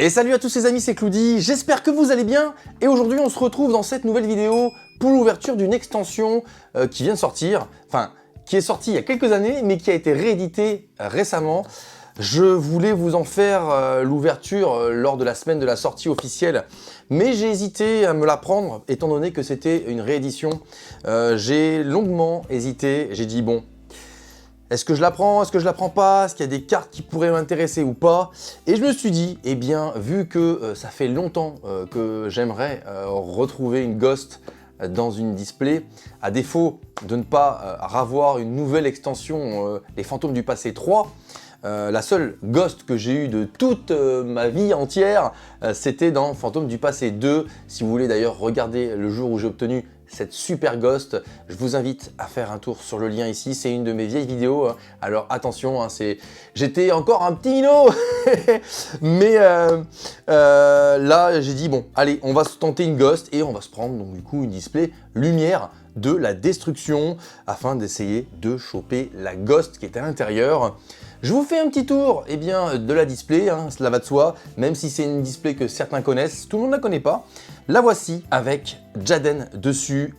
Et salut à tous les amis, c'est Cloudy, j'espère que vous allez bien. Et aujourd'hui on se retrouve dans cette nouvelle vidéo pour l'ouverture d'une extension qui vient de sortir, enfin qui est sortie il y a quelques années mais qui a été rééditée récemment. Je voulais vous en faire l'ouverture lors de la semaine de la sortie officielle, mais j'ai hésité à me la prendre étant donné que c'était une réédition. J'ai longuement hésité, j'ai dit bon, est-ce que je la prends? Est-ce que je la prends pas? Est-ce qu'il y a des cartes qui pourraient m'intéresser ou pas? Et je me suis dit, eh bien, vu que ça fait longtemps que j'aimerais retrouver une Ghost dans une display, à défaut de ne pas ravoir une nouvelle extension, les Fantômes du Passé 3, la seule Ghost que j'ai eue de toute ma vie entière, c'était dans Fantômes du Passé 2. Si vous voulez d'ailleurs regarder le jour où j'ai obtenu cette super Ghost, je vous invite à faire un tour sur le lien ici, c'est une de mes vieilles vidéos, alors attention, j'étais encore un petit minot, mais là j'ai dit bon, allez, on va se tenter une Ghost et on va se prendre donc du coup une display lumière de la destruction afin d'essayer de choper la Ghost qui est à l'intérieur. Je vous fais un petit tour de la display, cela va de soi, même si c'est une display que certains connaissent, tout le monde ne la connaît pas. La voici avec Jaden dessus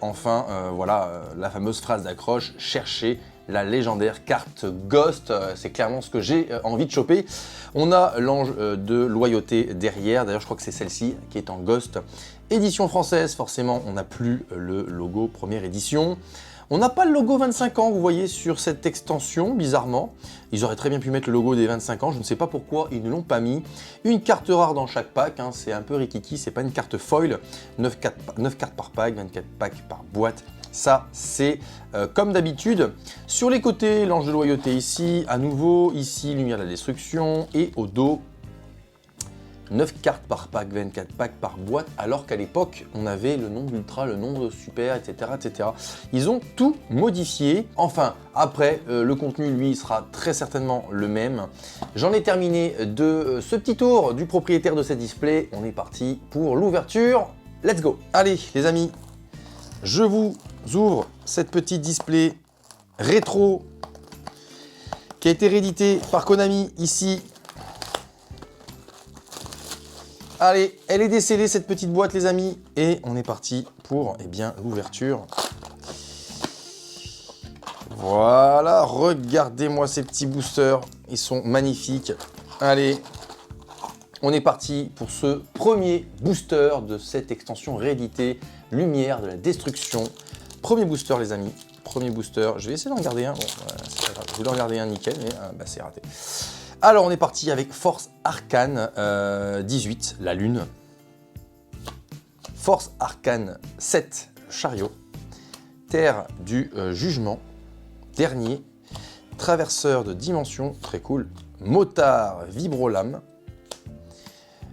enfin voilà la fameuse phrase d'accroche, chercher la légendaire carte Ghost, c'est clairement ce que j'ai envie de choper. On a l'ange de loyauté derrière, d'ailleurs je crois que c'est celle-ci qui est en Ghost. Édition française, forcément on n'a plus le logo première édition. On n'a pas le logo 25 ans, vous voyez, sur cette extension, bizarrement. Ils auraient très bien pu mettre le logo des 25 ans, je ne sais pas pourquoi ils ne l'ont pas mis. Une carte rare dans chaque pack, c'est un peu rikiki, c'est pas une carte foil. 9 cartes par pack, 24 packs par boîte. Ça, c'est comme d'habitude. Sur les côtés, l'ange de loyauté ici, à nouveau, ici, lumière de la destruction, et au dos, 9 cartes par pack, 24 packs par boîte, alors qu'à l'époque, on avait le nombre ultra, le nombre super, etc., etc. Ils ont tout modifié. Enfin, après, le contenu, lui, sera très certainement le même. J'en ai terminé de ce petit tour du propriétaire de cette display. On est parti pour l'ouverture. Let's go! Allez, les amis, je vous ouvre cette petite display rétro qui a été rééditée par Konami ici. Allez, elle est décellée cette petite boîte les amis et on est parti pour l'ouverture. Voilà, regardez-moi ces petits boosters, ils sont magnifiques. Allez, on est parti pour ce premier booster de cette extension rééditée, Lumière de la Destruction. Premier booster les amis, premier booster. Je vais essayer d'en garder un, bon, c'est pas grave, je voulais en garder un nickel mais c'est raté. Alors on est parti avec Force Arcane 18, la Lune. Force Arcane 7, le Chariot. Terre du Jugement, dernier. Traverseur de Dimension, très cool. Motard Vibrolame.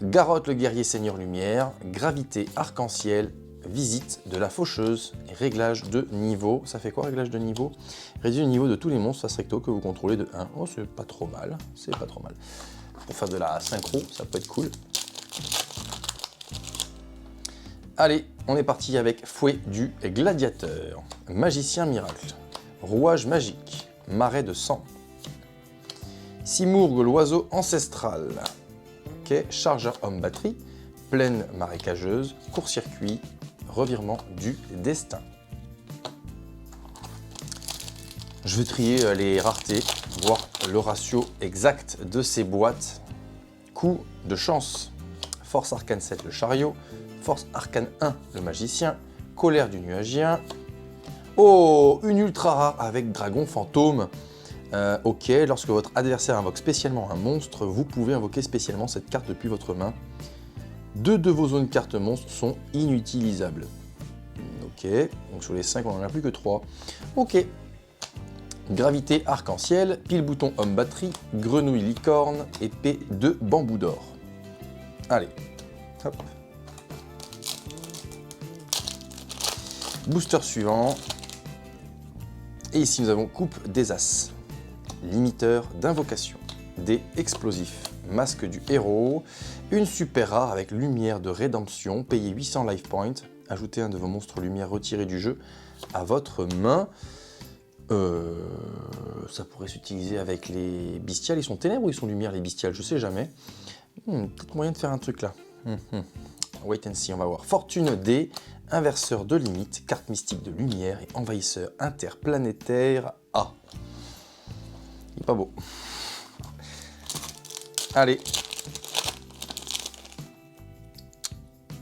Garotte le Guerrier Seigneur Lumière. Gravité Arc-en-Ciel. Visite de la Faucheuse et réglage de niveau. Ça fait quoi réglage de niveau? Réduire le niveau de tous les monstres face recto que vous contrôlez de 1. Oh, c'est pas trop mal, c'est pas trop mal. Pour faire de la synchro, ça peut être cool. Allez, on est parti avec Fouet du Gladiateur, Magicien Miracle, Rouage Magique, Marais de Sang, Simourgue l'Oiseau Ancestral, ok, Chargeur Homme Batterie, Plaine Marécageuse, Court-Circuit, Revirement du Destin. Je vais trier les raretés, voir le ratio exact de ces boîtes. Coup de chance, Force Arcane 7, le Chariot, Force Arcane 1, le Magicien, Colère du Nuagien. Oh, une ultra rare avec Dragon Fantôme. Ok, lorsque votre adversaire invoque spécialement un monstre, vous pouvez invoquer spécialement cette carte depuis votre main. 2 de vos zones cartes monstres sont inutilisables. Ok, donc sur les 5, on n'en a plus que 3. Ok. Gravité Arc-en-Ciel, Pile Bouton Homme Batterie, Grenouille Licorne, Épée de Bambou d'Or. Allez, hop. Booster suivant. Et ici, nous avons Coupe des As, Limiteur d'invocation, Dés explosifs, Masque du héros, une super rare avec Lumière de Rédemption, payez 800 life points, ajoutez un de vos monstres lumière retirés du jeu à votre main. Ça pourrait s'utiliser avec les bestiales. Ils sont ténèbres ou ils sont lumière les bestiales? Je sais jamais. Peut-être moyen de faire un truc là. Wait and see, on va voir. Fortune D, inverseur de limite, carte mystique de lumière et envahisseur interplanétaire A. Il est pas beau. Allez.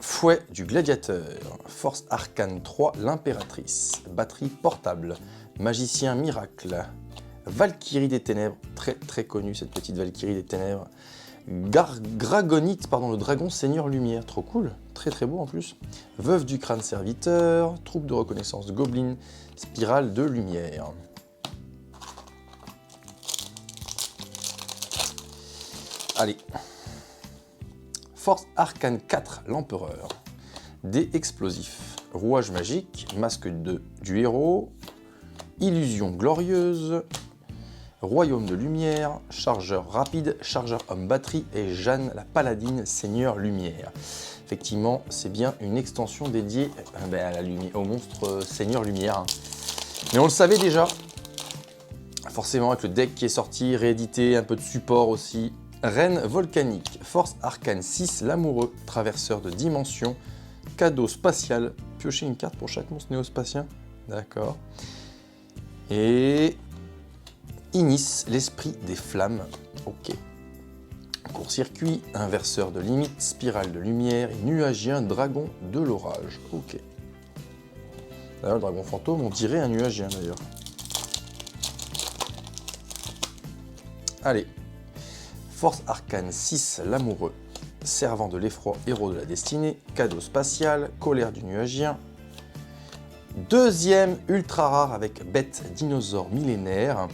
Fouet du gladiateur, force arcane 3, l'impératrice, batterie portable, magicien miracle, Valkyrie des ténèbres, très connue cette petite Valkyrie des ténèbres, Gragonite, pardon, le dragon seigneur lumière, trop cool, très beau en plus, veuve du crâne serviteur, troupe de reconnaissance Goblin, spirale de lumière. Allez. Force arcane 4, l'empereur. Dés explosifs, rouage magique, masque du héros, illusion glorieuse, royaume de lumière, chargeur rapide, chargeur homme batterie et Jeanne la paladine seigneur lumière. Effectivement, c'est bien une extension dédiée à la lumière, au monstre seigneur lumière. Mais on le savait déjà, forcément avec le deck qui est sorti, réédité, un peu de support aussi. Reine volcanique, force arcane 6, l'amoureux, traverseur de dimensions, cadeau spatial, piocher une carte pour chaque monstre néospatien, d'accord. Et Inis, l'esprit des flammes, ok. Court-circuit, inverseur de limite, spirale de lumière, et nuagien, dragon de l'orage, ok. D'ailleurs, le dragon fantôme, on dirait un nuagien d'ailleurs. Allez. Force arcane 6, l'amoureux, servant de l'effroi, héros de la destinée, cadeau spatial, colère du nuagien. Deuxième ultra rare avec bête dinosaure millénaire.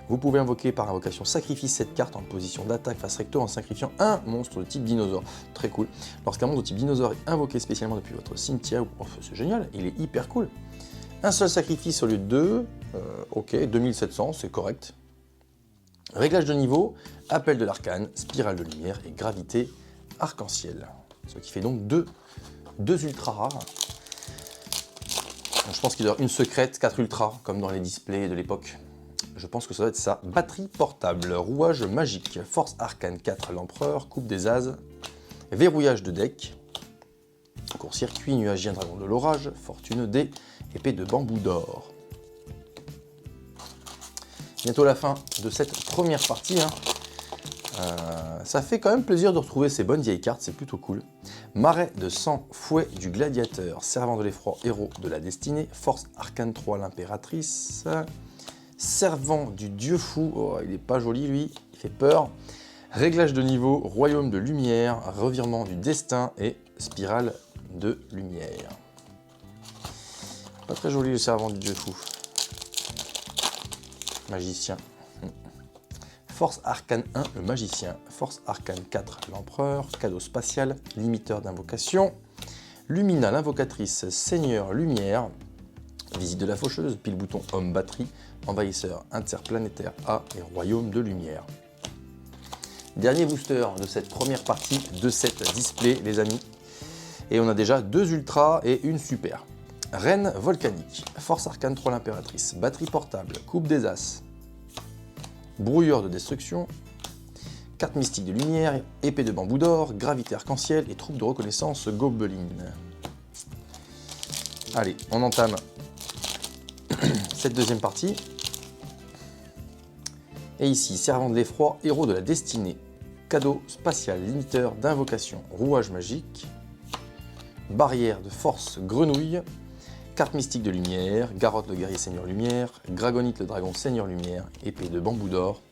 Vous pouvez invoquer par invocation sacrifice cette carte en position d'attaque face recto en sacrifiant un monstre de type dinosaure. Très cool. Lorsqu'un monstre de type dinosaure est invoqué spécialement depuis votre cimetière, c'est génial, il est hyper cool. Un seul sacrifice au lieu de deux, ok, 2700, c'est correct. Réglage de niveau, appel de l'arcane, spirale de lumière et gravité arc-en-ciel. Ce qui fait donc deux ultra rares. Donc je pense qu'il doit y avoir une secrète, 4 ultras, comme dans les displays de l'époque. Je pense que ça doit être ça. Batterie portable, rouage magique, force arcane 4, l'empereur, coupe des as, verrouillage de deck, court-circuit, nuagien, dragon de l'orage, fortune D, épée de bambou d'or. Bientôt la fin de cette première partie. Ça fait quand même plaisir de retrouver ces bonnes vieilles cartes, c'est plutôt cool. Marais de sang, fouet du gladiateur, servant de l'effroi, héros de la destinée, force arcane 3, l'impératrice, servant du dieu fou, oh, il est pas joli lui, il fait peur. Réglage de niveau, royaume de lumière, revirement du destin et spirale de lumière. Pas très joli le servant du dieu fou. Magicien. Force arcane 1, le magicien. Force arcane 4, l'empereur. Cadeau spatial, limiteur d'invocation. Lumina, l'invocatrice, seigneur lumière. Visite de la faucheuse, pile bouton homme batterie. Envahisseur interplanétaire A et royaume de lumière. Dernier booster de cette première partie de cette display, les amis. Et on a déjà 2 ultras et une super. Reine volcanique, force arcane 3, l'impératrice, batterie portable, coupe des as, brouilleur de destruction, carte mystique de lumière, épée de bambou d'or, gravité arc-en-ciel et troupe de reconnaissance Goblin. Allez, on entame cette deuxième partie. Et ici, servant de l'effroi, héros de la destinée, cadeau spatial, limiteur d'invocation, rouage magique, barrière de force grenouille, carte mystique de lumière, Garotte le guerrier seigneur lumière, Gragonite le dragon seigneur lumière, épée de bambou d'or.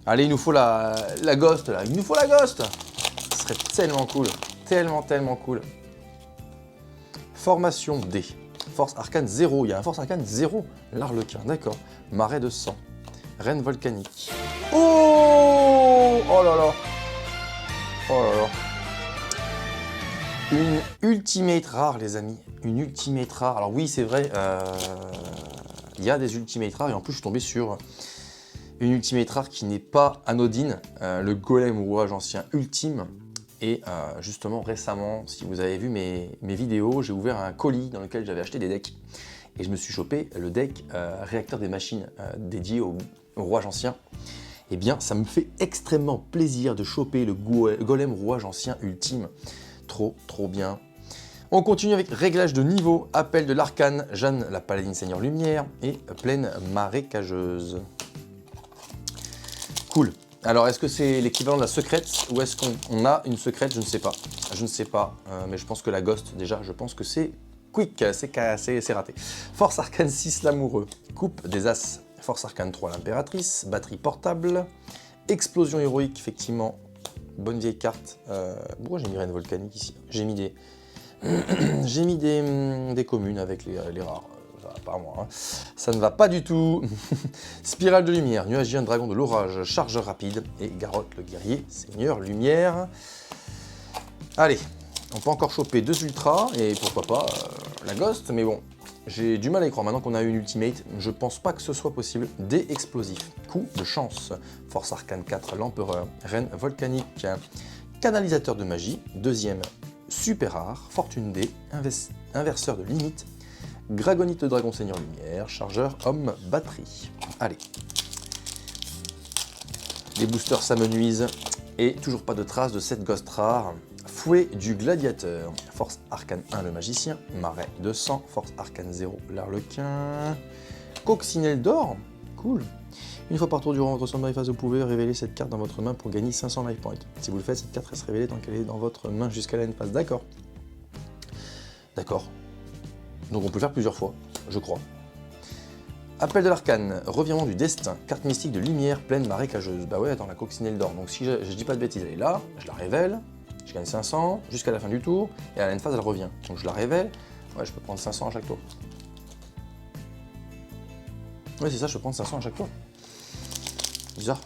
Allez, il nous faut la ghost là, il nous faut la ghost. Ce serait tellement cool, tellement cool. Formation D, force arcane 0, il y a un force arcane 0, l'arlequin, d'accord. Marais de sang, reine volcanique. Oh là là, oh là là. Une ultimate rare, les amis. Une ultimate rare. Alors oui, c'est vrai, il y a des ultimate rares et en plus je suis tombé sur une ultimate rare qui n'est pas anodine, le golem rouage ancien ultime. Et justement récemment, si vous avez vu mes vidéos, j'ai ouvert un colis dans lequel j'avais acheté des decks. Et je me suis chopé le deck réacteur des machines dédié au rouage ancien. eh bien ça me fait extrêmement plaisir de choper le golem rouage ancien ultime. Trop bien. On continue avec réglage de niveau, appel de l'arcane, Jeanne la paladine seigneur lumière et plaine marécageuse. Cool. Alors est-ce que c'est l'équivalent de la secrète ou est-ce qu'on a une secrète? Je ne sais pas. Je ne sais pas, mais je pense que la ghost déjà, je pense que c'est quick, c'est raté. Force arcane 6 l'amoureux, coupe des as, force arcane 3 l'impératrice, batterie portable, explosion héroïque, effectivement, bonne vieille carte. Pourquoi j'ai mis reine volcanique ici? J'ai mis des... j'ai mis des communes avec les rares. Ça va pas moi, hein. Ça ne va pas du tout. Spirale de lumière, nuagien, dragon de l'orage, chargeur rapide et Garotte le guerrier, seigneur lumière. Allez, on peut encore choper 2 ultras et pourquoi pas la ghost, mais bon, j'ai du mal à y croire. Maintenant qu'on a une ultimate, je pense pas que ce soit possible. Des explosifs, coup de chance, force arcane 4 l'empereur, reine volcanique, canalisateur de magie, deuxième super rare, fortune D, inverseur de limite, Gragonite dragon seigneur lumière, chargeur homme batterie. Allez. Les boosters s'amenuisent et toujours pas de traces de cette ghost rare. Fouet du gladiateur, force arcane 1 le magicien, marais de sang, force arcane 0 l'arlequin, coccinelle d'or, cool. Une fois par tour durant votre sommeil phase, vous pouvez révéler cette carte dans votre main pour gagner 500 life points. Si vous le faites, cette carte reste révélée tant qu'elle est dans votre main jusqu'à la end phase. D'accord. D'accord. Donc on peut le faire plusieurs fois, je crois. Appel de l'arcane, revirement du destin, carte mystique de lumière, pleine marécageuse. Bah ouais, attends, la coccinelle d'or. Donc si je dis pas de bêtises, elle est là, je la révèle, je gagne 500 jusqu'à la fin du tour, et à la end phase, elle revient. Donc je la révèle, ouais, je peux prendre 500 à chaque tour. Ouais, c'est ça, je peux prendre 500 à chaque tour. Bizarre.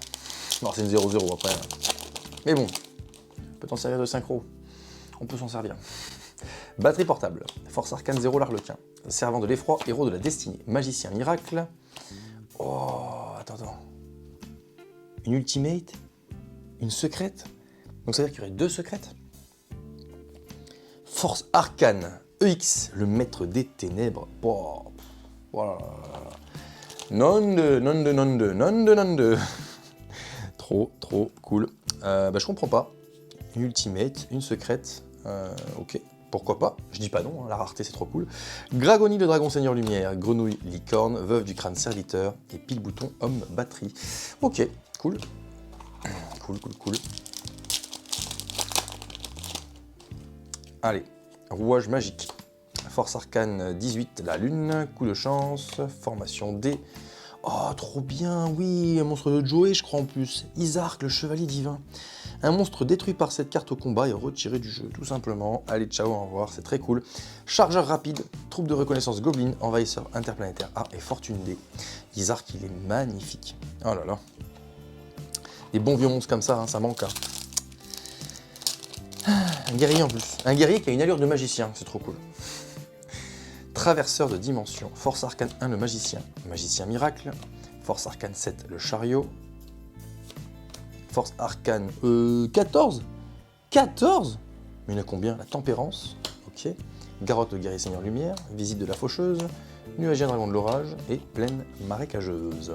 Non, c'est une 0-0 après. Mais bon, on peut t'en servir de synchro. On peut s'en servir. Batterie portable, force arcane 0 l'arlequin, servant de l'effroi, héros de la destinée, magicien miracle. Oh, attends. Une ultimate? Une secrète? Donc ça veut dire qu'il y aurait 2 secrètes? Force arcane, EX, le maître des ténèbres. Oh, voilà. Non de. Trop cool. Je comprends pas. Une ultimate, une secrète. Ok. Pourquoi pas? Je dis pas non, hein, la rareté c'est trop cool. Gragonie le dragon seigneur lumière, grenouille licorne, veuve du crâne serviteur et pile bouton homme batterie. Ok, cool. Cool. Allez, rouage magique. Force arcane 18, la lune, coup de chance, formation D. Oh, trop bien, oui, un monstre de Joey, je crois en plus. Isark, le chevalier divin. Un monstre détruit par cette carte au combat et retiré du jeu, tout simplement. Allez, ciao, au revoir, c'est très cool. Chargeur rapide, troupe de reconnaissance Goblin, envahisseur interplanétaire A et fortune D. Isark, il est magnifique. Oh là là. Des bons vieux monstres comme ça, hein, ça manque. Hein. Un guerrier en plus. Un guerrier qui a une allure de magicien, c'est trop cool. Traverseur de dimension, force arcane 1 le magicien, magicien miracle, force arcane 7 le chariot, force arcane 14 14. Mais il y en a combien? La tempérance, ok. Garotte le guerrier seigneur lumière, visite de la faucheuse, nuagien dragon de l'orage et plaine marécageuse.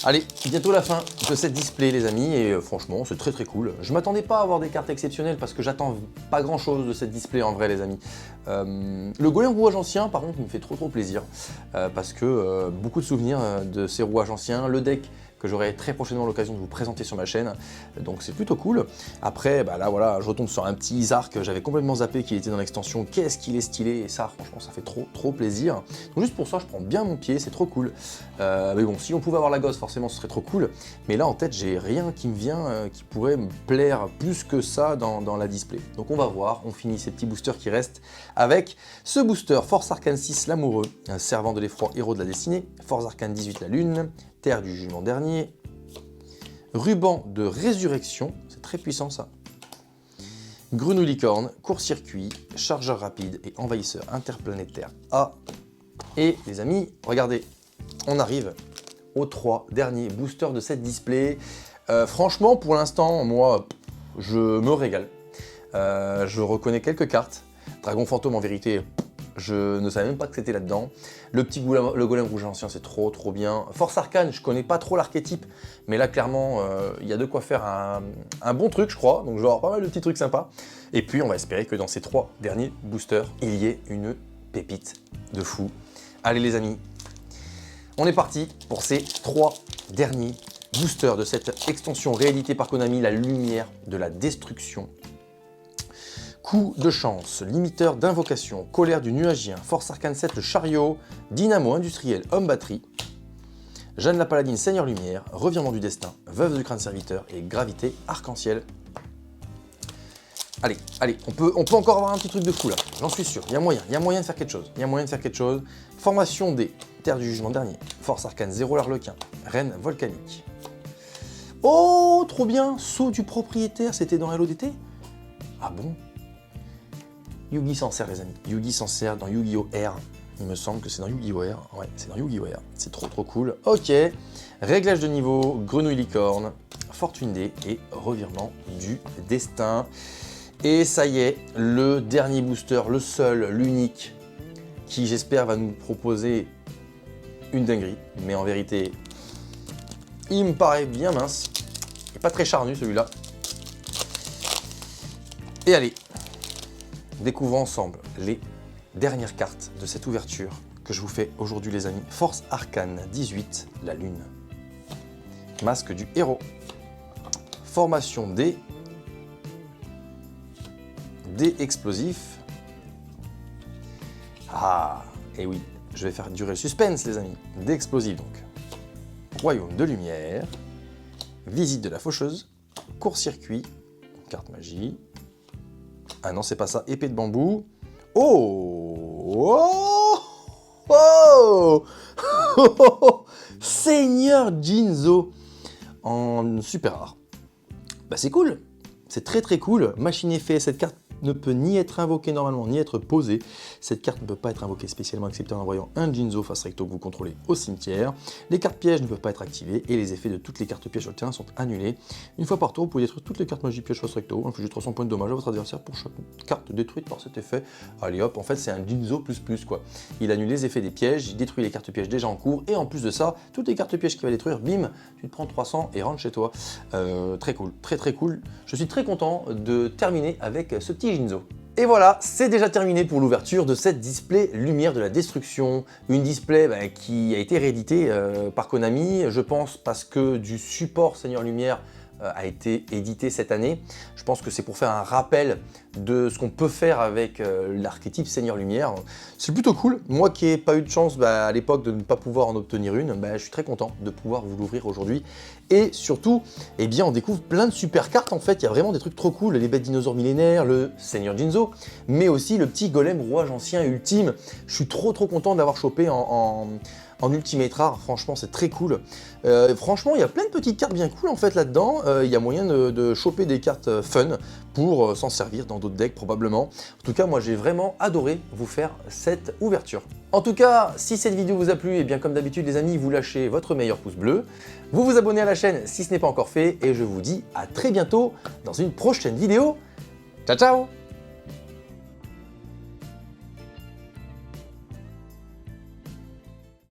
Allez, bientôt la fin de cette display les amis, et franchement c'est très cool. Je m'attendais pas à avoir des cartes exceptionnelles parce que j'attends pas grand chose de cette display en vrai les amis. Le golem rouage ancien par contre me fait trop plaisir, parce que beaucoup de souvenirs de ces rouages anciens, le deck que j'aurai très prochainement l'occasion de vous présenter sur ma chaîne, donc c'est plutôt cool. Après, là voilà, je retombe sur un petit Isark que j'avais complètement zappé qui était dans l'extension, qu'est-ce qu'il est stylé, et ça franchement ça fait trop plaisir. Donc juste pour ça je prends bien mon pied, c'est trop cool. Mais bon, si on pouvait avoir la gosse forcément ce serait trop cool, mais là en tête j'ai rien qui me vient qui pourrait me plaire plus que ça dans la display. Donc on va voir, on finit ces petits boosters qui restent avec ce booster Force Arcane 6 l'amoureux, servant de l'effroi, héros de la destinée, Force Arcane 18 la lune, Terre du jugement dernier, ruban de résurrection, c'est très puissant ça, grenouille licorne, court-circuit, chargeur rapide et envahisseur interplanétaire A. Et les amis, regardez, on arrive aux 3 derniers boosters de cette display. Franchement, pour l'instant, moi, je me régale. Je reconnais quelques cartes. Dragon fantôme, en vérité, je ne savais même pas que c'était là-dedans. Le petit golem, le golem rouge ancien, c'est trop bien. Force Arcane, je connais pas trop l'archétype, mais là clairement, il y a de quoi faire un bon truc, je crois. Donc je vais avoir pas mal de petits trucs sympas. Et puis on va espérer que dans ces 3 derniers boosters, il y ait une pépite de fou. Allez les amis, on est parti pour ces 3 derniers boosters de cette extension rééditée par Konami, la lumière de la destruction. Coup de chance, limiteur d'invocation, colère du nuagien, Force Arcane 7, le chariot, dynamo industriel, homme batterie, Jeanne la paladine, seigneur lumière, revirement du destin, veuve du crâne serviteur et gravité arc-en-ciel. Allez, on peut encore avoir un petit truc de fou là, j'en suis sûr, il y a moyen de faire quelque chose, Formation des terres du jugement dernier, Force Arcane 0 l'arlequin, reine volcanique. Oh, trop bien, saut du propriétaire, c'était dans LODT? Ah bon? Yugi s'en sert les amis, Yugi s'en sert dans Yu-Gi-Oh! R, il me semble que c'est dans Yu-Gi-Oh! R, ouais, c'est dans Yu-Gi-Oh! R, c'est trop cool. Ok, réglage de niveau, grenouille licorne, fortune D et revirement du destin. Et ça y est, le dernier booster, le seul, l'unique, qui j'espère va nous proposer une dinguerie, mais en vérité, il me paraît bien mince, et pas très charnu celui-là. Et allez, découvrons ensemble les dernières cartes de cette ouverture que je vous fais aujourd'hui les amis. Force Arcane 18, la lune. Masque du héros. Formation D. D explosif. Ah, et oui, je vais faire durer le suspense les amis. D explosif donc. Royaume de lumière. Visite de la faucheuse. Court-circuit. Carte magie. Ah non, c'est pas ça. Épée de bambou. Oh, oh, oh Seigneur Jinzo en super rare. Bah c'est cool. C'est très cool. Machine effet, cette carte ne peut ni être invoquée normalement, ni être posée. Cette carte ne peut pas être invoquée spécialement excepté en envoyant un Jinzo face recto que vous contrôlez au cimetière. Les cartes pièges ne peuvent pas être activées et les effets de toutes les cartes pièges sur le terrain sont annulés. Une fois par tour, vous pouvez détruire toutes les cartes magie pièges face recto, infliger 300 points de dommage à votre adversaire pour chaque carte détruite par cet effet. Allez hop, en fait c'est un Jinzo plus quoi. Il annule les effets des pièges, il détruit les cartes pièges déjà en cours et en plus de ça, toutes les cartes pièges qu'il va détruire, bim, tu te prends 300 et rentre chez toi. Très cool, très cool. Je suis très content de terminer avec ce petit Jinzo. Et voilà, c'est déjà terminé pour l'ouverture de cette display Lumière de la Destruction. Une display qui a été rééditée par Konami, je pense parce que du support Seigneur Lumière a été édité cette année. Je pense que c'est pour faire un rappel de ce qu'on peut faire avec l'archétype Seigneur Lumière. C'est plutôt cool. Moi qui n'ai pas eu de chance à l'époque de ne pas pouvoir en obtenir une, je suis très content de pouvoir vous l'ouvrir aujourd'hui. Et surtout, eh bien, on découvre plein de super cartes en fait. Il y a vraiment des trucs trop cool. Les bêtes dinosaures millénaires, le Seigneur Jinzo, mais aussi le petit golem rouage ancien ultime. Je suis trop content d'avoir chopé en Ultimate Rare, franchement c'est très cool. Franchement il y a plein de petites cartes bien cool en fait là-dedans, il y a moyen de choper des cartes fun pour s'en servir dans d'autres decks probablement. En tout cas moi j'ai vraiment adoré vous faire cette ouverture. En tout cas si cette vidéo vous a plu, et bien comme d'habitude les amis, vous lâchez votre meilleur pouce bleu, vous vous abonnez à la chaîne si ce n'est pas encore fait et je vous dis à très bientôt dans une prochaine vidéo. Ciao ciao.